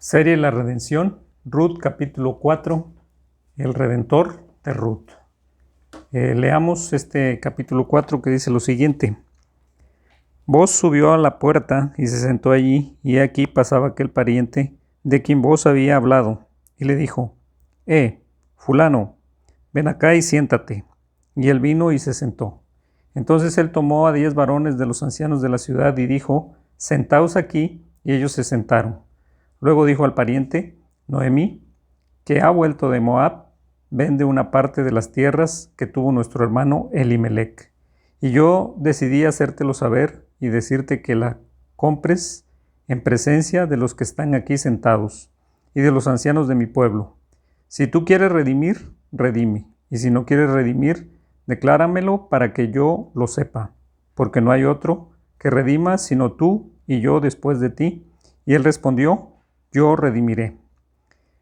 Serie La Redención, Ruth capítulo 4, el Redentor de Ruth. Leamos este capítulo 4 que dice lo siguiente. Boz subió a la puerta y se sentó allí, y aquí pasaba aquel pariente de quien Boz había hablado, y le dijo, fulano, ven acá y siéntate. Y él vino y se sentó. Entonces él tomó a 10 varones de los ancianos de la ciudad y dijo, sentaos aquí, y ellos se sentaron. Luego dijo al pariente, Noemí, que ha vuelto de Moab, vende una parte de las tierras que tuvo nuestro hermano Elimelec. Y yo decidí hacértelo saber y decirte que la compres en presencia de los que están aquí sentados y de los ancianos de mi pueblo. Si tú quieres redimir, redime, y si no quieres redimir, decláramelo para que yo lo sepa, porque no hay otro que redima sino tú y yo después de ti. Y él respondió, yo redimiré.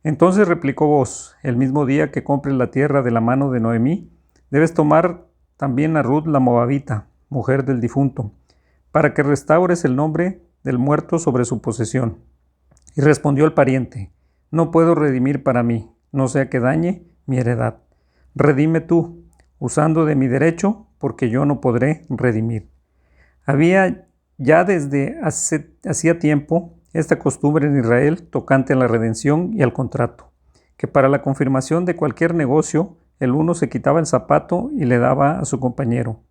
Entonces replicó Boz, el mismo día que compres la tierra de la mano de Noemí, debes tomar también a Ruth la Moabita, mujer del difunto, para que restaures el nombre del muerto sobre su posesión. Y respondió el pariente, no puedo redimir para mí, no sea que dañe mi heredad. Redime tú, usando de mi derecho, porque yo no podré redimir. Había ya desde hacía tiempo esta costumbre en Israel tocante a la redención y al contrato, que para la confirmación de cualquier negocio, el uno se quitaba el zapato y le daba a su compañero.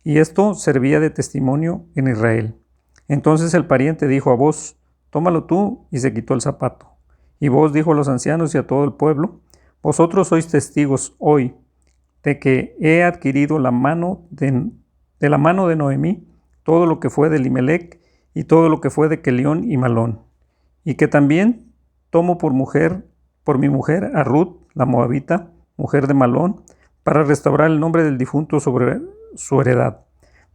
Y esto servía de testimonio en Israel. Entonces el pariente dijo a Boz, tómalo tú, y se quitó el zapato. Y Boz dijo a los ancianos y a todo el pueblo, vosotros sois testigos hoy de que he adquirido de la mano de Noemí todo lo que fue de Elimelec y todo lo que fue de Quelión y Malón, y que también tomo por mi mujer a Ruth, la Moabita, mujer de Malón, para restaurar el nombre del difunto sobre su heredad,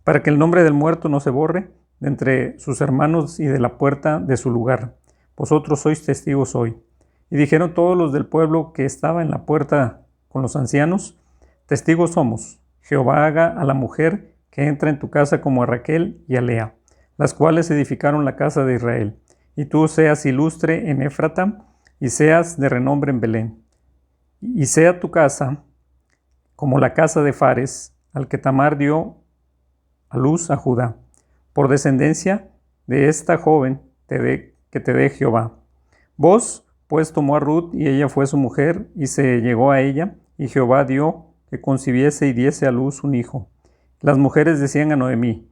para que el nombre del muerto no se borre de entre sus hermanos y de la puerta de su lugar. Vosotros sois testigos hoy. Y dijeron todos los del pueblo que estaba en la puerta con los ancianos, testigos somos, Jehová haga a la mujer que entra en tu casa como a Raquel y a Lea, las cuales edificaron la casa de Israel, y tú seas ilustre en Éfrata, y seas de renombre en Belén. Y sea tu casa como la casa de Fares, al que Tamar dio a luz a Judá, por descendencia de esta joven que te dé Jehová. Boz, pues, tomó a Ruth, y ella fue su mujer, y se llegó a ella, y Jehová dio que concibiese y diese a luz un hijo. Las mujeres decían a Noemí,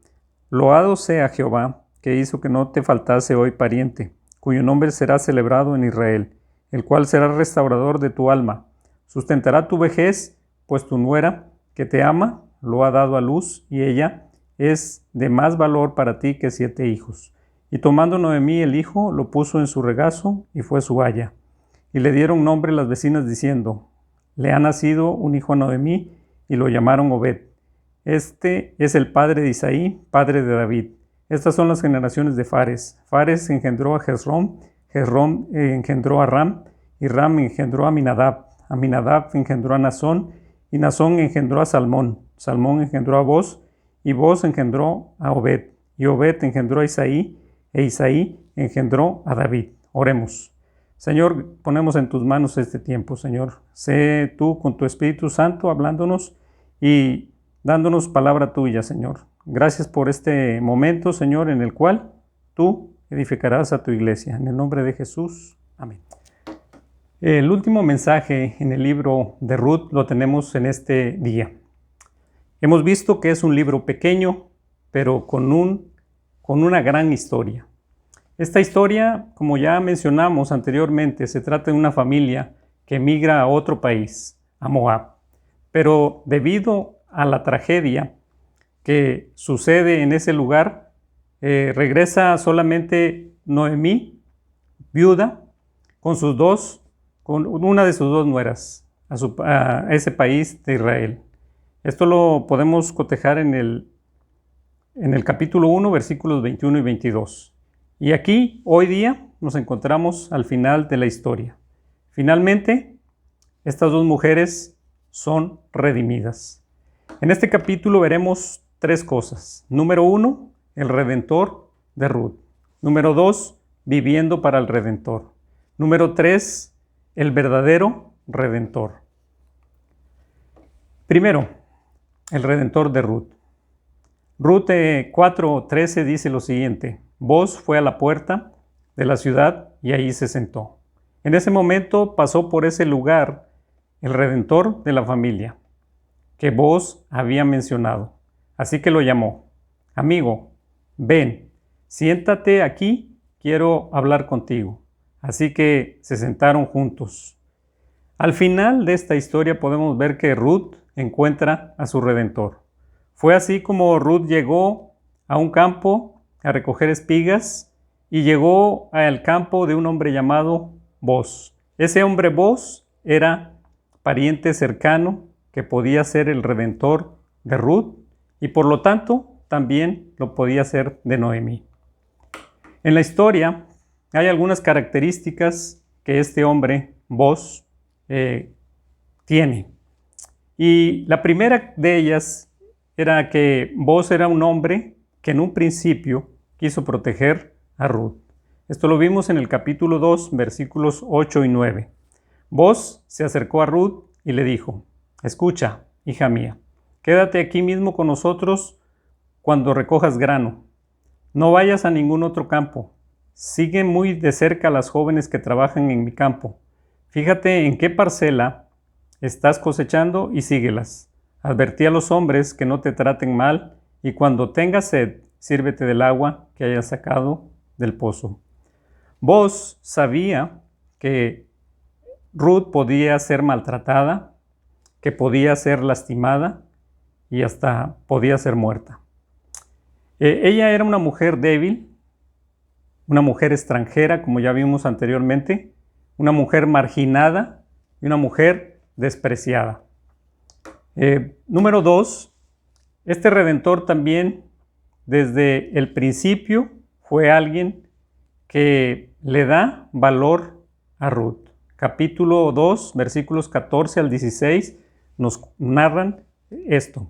loado sea Jehová, que hizo que no te faltase hoy pariente, cuyo nombre será celebrado en Israel, el cual será restaurador de tu alma. Sustentará tu vejez, pues tu nuera, que te ama, lo ha dado a luz, y ella es de más valor para ti que 7 hijos. Y tomando Noemí el hijo, lo puso en su regazo, y fue su aya. Y le dieron nombre las vecinas diciendo, le ha nacido un hijo a Noemí, y lo llamaron Obed. Este es el padre de Isaí, padre de David. Estas son las generaciones de Fares. Fares engendró a Hezrón, Hezrón engendró a Ram, y Ram engendró a Aminadab. Aminadab engendró a Nazón, y Nazón engendró a Salmón. Salmón engendró a Boz, y Boz engendró a Obed. Y Obed engendró a Isaí, e Isaí engendró a David. Oremos. Señor, ponemos en tus manos este tiempo, Señor. Sé tú con tu Espíritu Santo hablándonos y dándonos palabra tuya, Señor. Gracias por este momento, Señor, en el cual tú edificarás a tu iglesia. En el nombre de Jesús. Amén. El último mensaje en el libro de Ruth lo tenemos en este día. Hemos visto que es un libro pequeño, pero con una gran historia. Esta historia, como ya mencionamos anteriormente, se trata de una familia que emigra a otro país, a Moab. Pero debido a la tragedia que sucede en ese lugar, regresa solamente Noemí, viuda, con una de sus 2 nueras a ese país de Israel. Esto lo podemos cotejar en el capítulo 1, versículos 21 y 22. Y aquí, hoy día, nos encontramos al final de la historia. Finalmente, estas 2 mujeres son redimidas. En este capítulo veremos 3 cosas. Número 1, el Redentor de Ruth. Número 2, viviendo para el Redentor. Número 3, el verdadero Redentor. Primero, el Redentor de Ruth. Ruth 4:13 dice lo siguiente: Boz fue a la puerta de la ciudad y ahí se sentó. En ese momento pasó por ese lugar el Redentor de la familia, que Boz había mencionado. Así que lo llamó: amigo, ven, siéntate aquí, quiero hablar contigo. Así que se sentaron juntos. Al final de esta historia podemos ver que Ruth encuentra a su Redentor. Fue así como Ruth llegó a un campo a recoger espigas y llegó al campo de un hombre llamado Boz. Ese hombre Boz era pariente cercano que podía ser el Redentor de Ruth y por lo tanto también lo podía ser de Noemí. En la historia hay algunas características que este hombre Boz tiene. Y la primera de ellas era que Boz era un hombre que en un principio quiso proteger a Ruth. Esto lo vimos en el capítulo 2, versículos 8 y 9. Boz se acercó a Ruth y le dijo: escucha, hija mía, quédate aquí mismo con nosotros cuando recojas grano. No vayas a ningún otro campo. Sigue muy de cerca a las jóvenes que trabajan en mi campo. Fíjate en qué parcela estás cosechando y síguelas. Advertí a los hombres que no te traten mal y cuando tengas sed, sírvete del agua que hayas sacado del pozo. Boz sabía que Ruth podía ser maltratada, que podía ser lastimada y hasta podía ser muerta. Ella era una mujer débil, una mujer extranjera, como ya vimos anteriormente, una mujer marginada y una mujer despreciada. Número 2, este Redentor también desde el principio fue alguien que le da valor a Ruth. Capítulo 2, versículos 14 al 16 nos narran esto.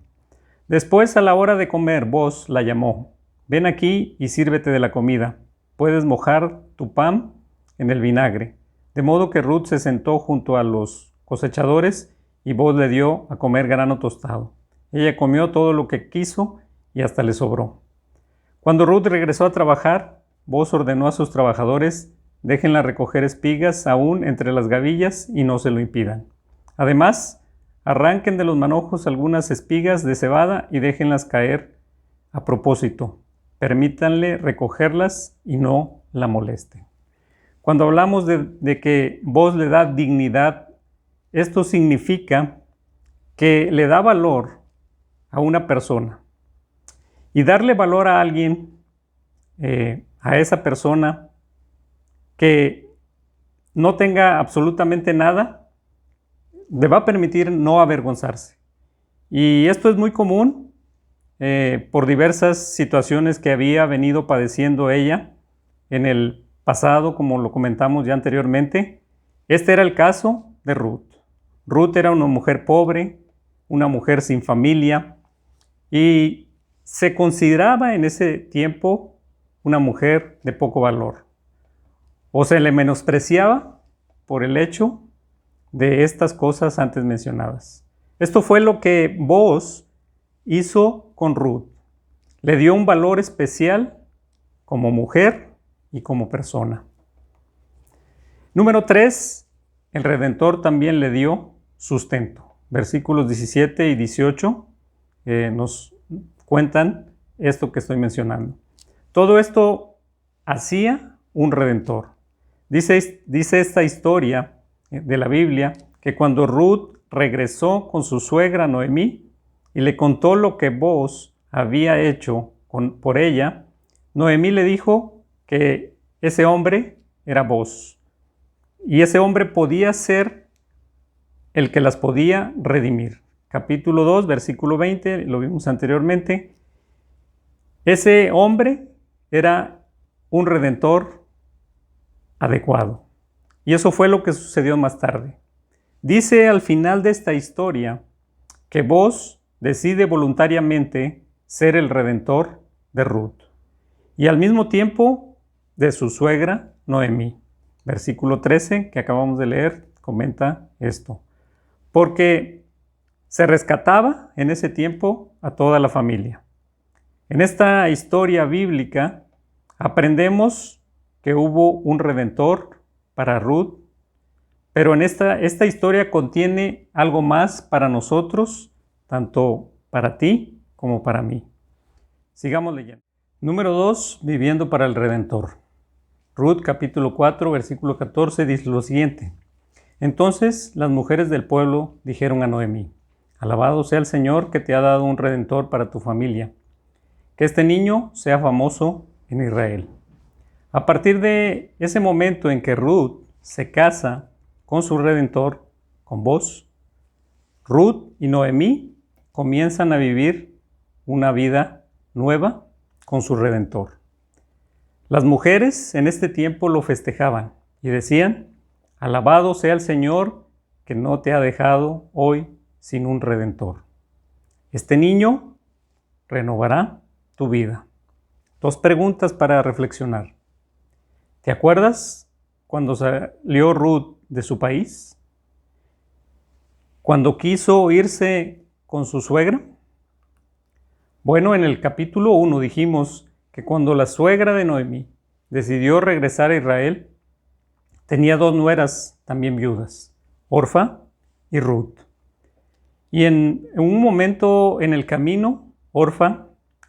Después, a la hora de comer, Boz la llamó: ven aquí y sírvete de la comida. Puedes mojar tu pan en el vinagre. De modo que Ruth se sentó junto a los cosechadores y Boz le dio a comer grano tostado. Ella comió todo lo que quiso y hasta le sobró. Cuando Ruth regresó a trabajar, Boz ordenó a sus trabajadores: déjenla recoger espigas aún entre las gavillas y no se lo impidan. Además, arranquen de los manojos algunas espigas de cebada y déjenlas caer a propósito. Permítanle recogerlas y no la molesten. Cuando hablamos de que Boz le da dignidad, esto significa que le da valor a una persona. Y darle valor a alguien, a esa persona que no tenga absolutamente nada, le va a permitir no avergonzarse. Y esto es muy común por diversas situaciones que había venido padeciendo ella en el pasado, como lo comentamos ya anteriormente. Este era el caso de Ruth. Ruth era una mujer pobre, una mujer sin familia y se consideraba en ese tiempo una mujer de poco valor. O se le menospreciaba por el hecho de estas cosas antes mencionadas. Esto fue lo que Boz hizo con Ruth. Le dio un valor especial como mujer y como persona. Número 3, el Redentor también le dio sustento. Versículos 17 y 18 nos cuentan esto que estoy mencionando. Todo esto hacía un Redentor. Dice esta historia de la Biblia que cuando Ruth regresó con su suegra Noemí y le contó lo que Boz había hecho por ella, Noemí le dijo que ese hombre era Boz y ese hombre podía ser el que las podía redimir. Capítulo 2, versículo 20, lo vimos anteriormente. Ese hombre era un Redentor adecuado. Y eso fue lo que sucedió más tarde. Dice al final de esta historia que Boz decide voluntariamente ser el Redentor de Ruth y al mismo tiempo de su suegra Noemí. Versículo 13 que acabamos de leer comenta esto. Porque se rescataba en ese tiempo a toda la familia. En esta historia bíblica aprendemos que hubo un redentor para Ruth, pero en esta historia contiene algo más para nosotros, tanto para ti como para mí. Sigamos leyendo. Número 2, viviendo para el Redentor. Ruth capítulo 4, versículo 14 dice lo siguiente. Entonces las mujeres del pueblo dijeron a Noemí, alabado sea el Señor que te ha dado un Redentor para tu familia, que este niño sea famoso en Israel. A partir de ese momento en que Ruth se casa con su Redentor, con Boaz, Ruth y Noemí comienzan a vivir una vida nueva con su Redentor. Las mujeres en este tiempo lo festejaban y decían, alabado sea el Señor que no te ha dejado hoy sin un Redentor. Este niño renovará tu vida. 2 preguntas para reflexionar. ¿Te acuerdas cuando salió Ruth de su país? ¿Cuando quiso irse con su suegra? Bueno, en el capítulo 1 dijimos que cuando la suegra de Noemí decidió regresar a Israel, tenía 2 nueras también viudas, Orfa y Ruth. Y en un momento en el camino, Orfa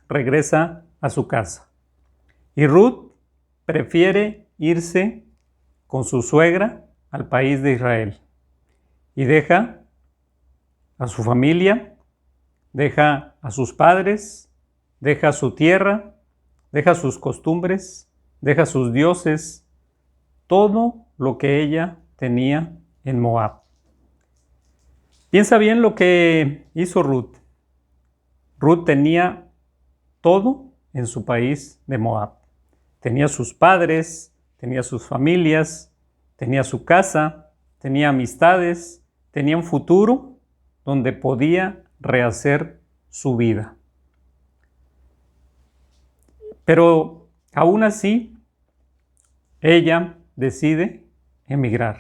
regresa a su casa. Y Ruth prefiere irse con su suegra al país de Israel. Y deja a su familia, deja a sus padres, deja su tierra, deja sus costumbres, deja sus dioses, todo lo que ella tenía en Moab. Piensa bien lo que hizo Ruth. Ruth tenía todo en su país de Moab. Tenía sus padres, tenía sus familias, tenía su casa, tenía amistades, tenía un futuro donde podía rehacer su vida. Pero aún así, ella decide emigrar.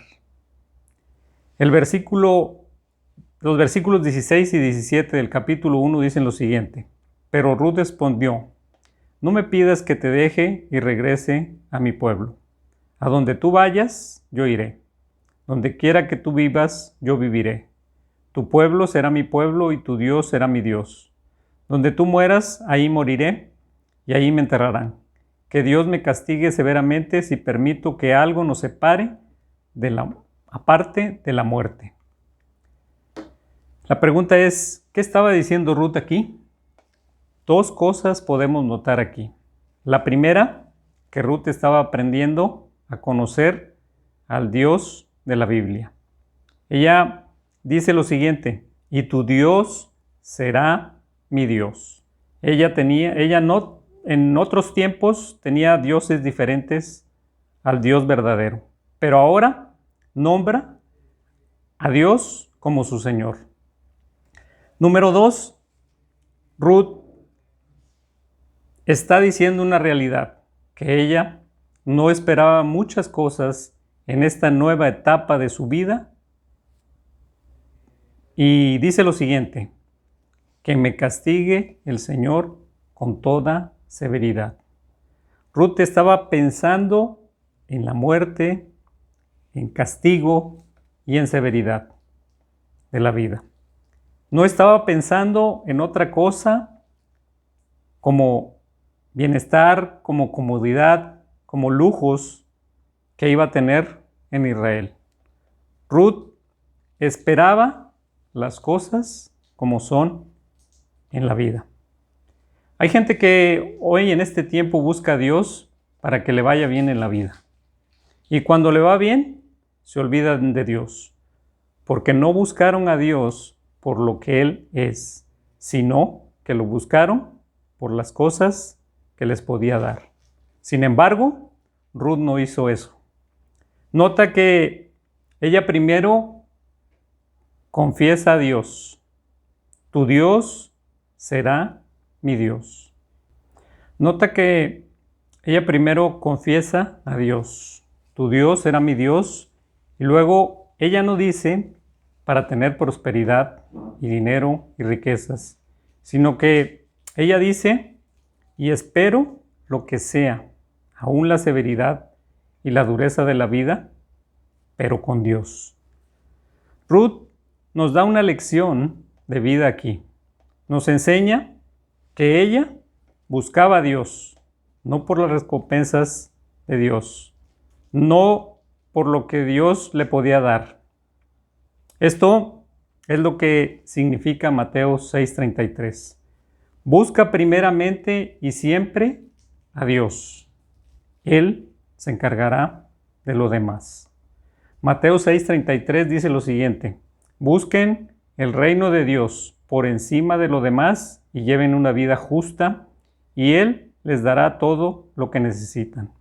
Los versículos 16 y 17 del capítulo 1 dicen lo siguiente. Pero Ruth respondió, no me pidas que te deje y regrese a mi pueblo. A donde tú vayas, yo iré. Donde quiera que tú vivas, yo viviré. Tu pueblo será mi pueblo y tu Dios será mi Dios. Donde tú mueras, ahí moriré y ahí me enterrarán. Que Dios me castigue severamente si permito que algo nos separe aparte de la muerte. La pregunta es, ¿qué estaba diciendo Ruth aquí? 2 cosas podemos notar aquí. La primera, que Ruth estaba aprendiendo a conocer al Dios de la Biblia. Ella dice lo siguiente, y tu Dios será mi Dios. Ella no, en otros tiempos tenía dioses diferentes al Dios verdadero, pero ahora nombra a Dios como su Señor. Número 2, Ruth está diciendo una realidad, que ella no esperaba muchas cosas en esta nueva etapa de su vida. Y dice lo siguiente, que me castigue el Señor con toda severidad. Ruth estaba pensando en la muerte, en castigo y en severidad de la vida. No estaba pensando en otra cosa como bienestar, como comodidad, como lujos que iba a tener en Israel. Ruth esperaba las cosas como son en la vida. Hay gente que hoy en este tiempo busca a Dios para que le vaya bien en la vida. Y cuando le va bien, se olvidan de Dios, porque no buscaron a Dios por lo que Él es, sino que lo buscaron por las cosas que les podía dar. Sin embargo, Ruth no hizo eso. Nota que ella primero confiesa a Dios. Tu Dios será mi Dios. Nota que ella primero confiesa a Dios. tu Dios será mi Dios. Y luego ella no dice para tener prosperidad y dinero y riquezas, sino que ella dice, y espero lo que sea, aún la severidad y la dureza de la vida, pero con Dios. Ruth nos da una lección de vida aquí. Nos enseña que ella buscaba a Dios, no por las recompensas de Dios, no por lo que Dios le podía dar. Esto es lo que significa Mateo 6:33. Busca primeramente y siempre a Dios. Él se encargará de lo demás. Mateo 6:33 dice lo siguiente: busquen el reino de Dios por encima de lo demás y lleven una vida justa, y Él les dará todo lo que necesitan.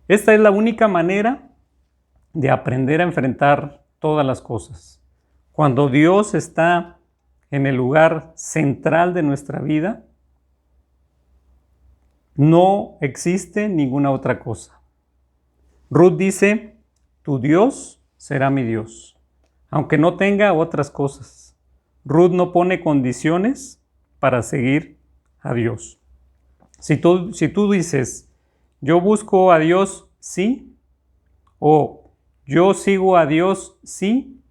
Esta es la única manera de aprender a enfrentar todas las cosas. Cuando Dios está en el lugar central de nuestra vida, no existe ninguna otra cosa. Ruth dice, tu Dios será mi Dios, aunque no tenga otras cosas. Ruth no pone condiciones para seguir a Dios. Si tú dices, yo busco a Dios, sí, o yo sigo a Dios, sí,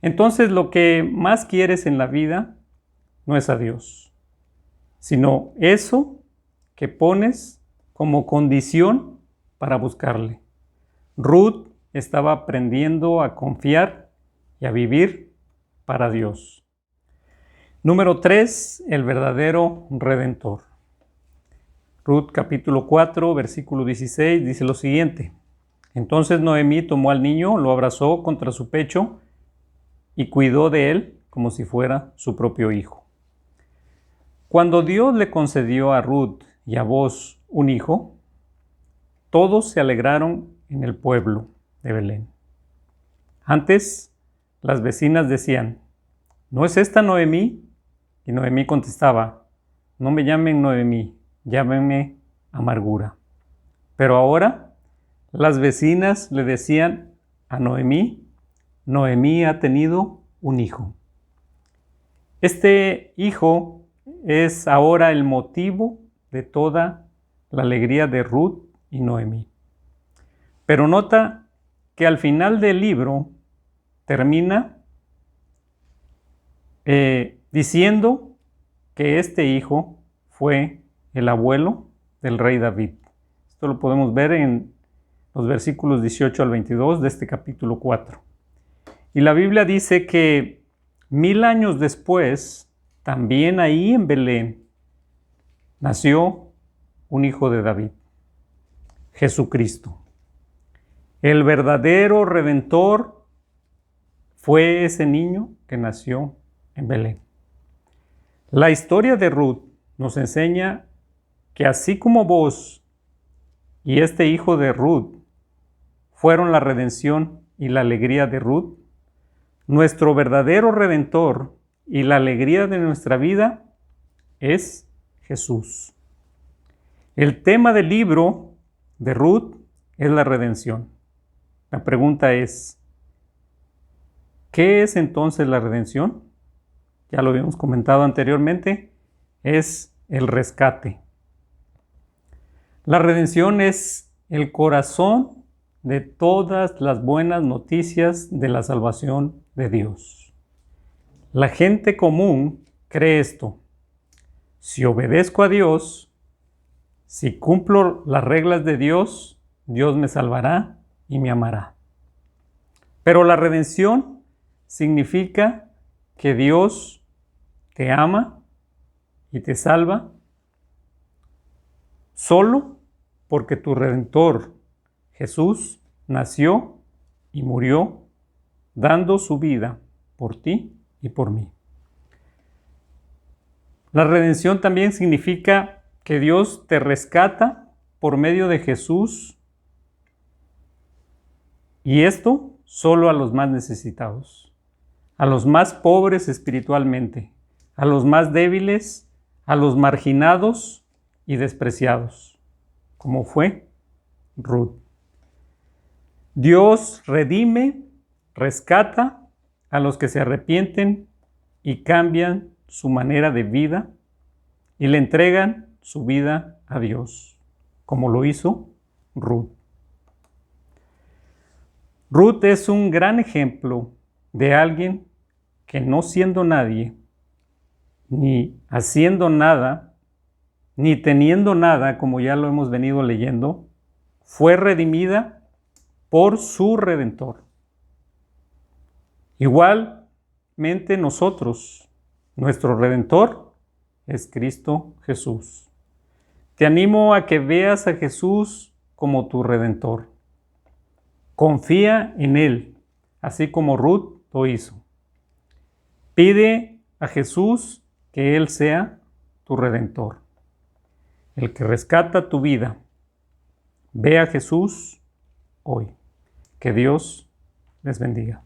entonces lo que más quieres en la vida no es a Dios, sino eso que pones como condición para buscarle. Ruth estaba aprendiendo a confiar y a vivir para Dios. Número 3, el verdadero Redentor. Ruth capítulo 4, versículo 16 dice lo siguiente: entonces Noemí tomó al niño, lo abrazó contra su pecho y cuidó de él como si fuera su propio hijo. Cuando Dios le concedió a Ruth y a Boz un hijo, todos se alegraron en el pueblo de Belén. Antes, las vecinas decían, ¿no es esta Noemí? Y Noemí contestaba, no me llamen Noemí, llámenme Amargura. Pero ahora, las vecinas le decían a Noemí, Noemí ha tenido un hijo. Este hijo es ahora el motivo de toda la alegría de Ruth y Noemí. Pero nota que al final del libro termina diciendo que este hijo fue el abuelo del rey David. Esto lo podemos ver en los versículos 18 al 22 de este capítulo 4. Y la Biblia dice que 1000 años después, también ahí en Belén, nació un hijo de David, Jesucristo. El verdadero Redentor fue ese niño que nació en Belén. La historia de Ruth nos enseña que así como vos y este hijo de Ruth fueron la redención y la alegría de Ruth, nuestro verdadero Redentor y la alegría de nuestra vida es Jesús. El tema del libro de Ruth es la redención. La pregunta es, ¿qué es entonces la redención? Ya lo habíamos comentado anteriormente, es el rescate. La redención es el corazón de todas las buenas noticias de la salvación de Dios. La gente común cree esto: si obedezco a Dios, si cumplo las reglas de Dios, Dios me salvará y me amará. Pero la redención significa que Dios te ama y te salva solo porque tu Redentor, Jesús, nació y murió dando su vida por ti y por mí. La redención también significa que Dios te rescata por medio de Jesús, y esto solo a los más necesitados, a los más pobres espiritualmente, a los más débiles, a los marginados y despreciados, como fue Ruth. Dios redime, rescata a los que se arrepienten y cambian su manera de vida y le entregan su vida a Dios, como lo hizo Ruth. Ruth es un gran ejemplo de alguien que no siendo nadie, ni haciendo nada, ni teniendo nada, como ya lo hemos venido leyendo, fue redimida por su Redentor. Igualmente nosotros, nuestro Redentor es Cristo Jesús. Te animo a que veas a Jesús como tu Redentor. Confía en Él, así como Ruth lo hizo. Pide a Jesús que Él sea tu Redentor, el que rescata tu vida. Ve a Jesús hoy. Que Dios les bendiga.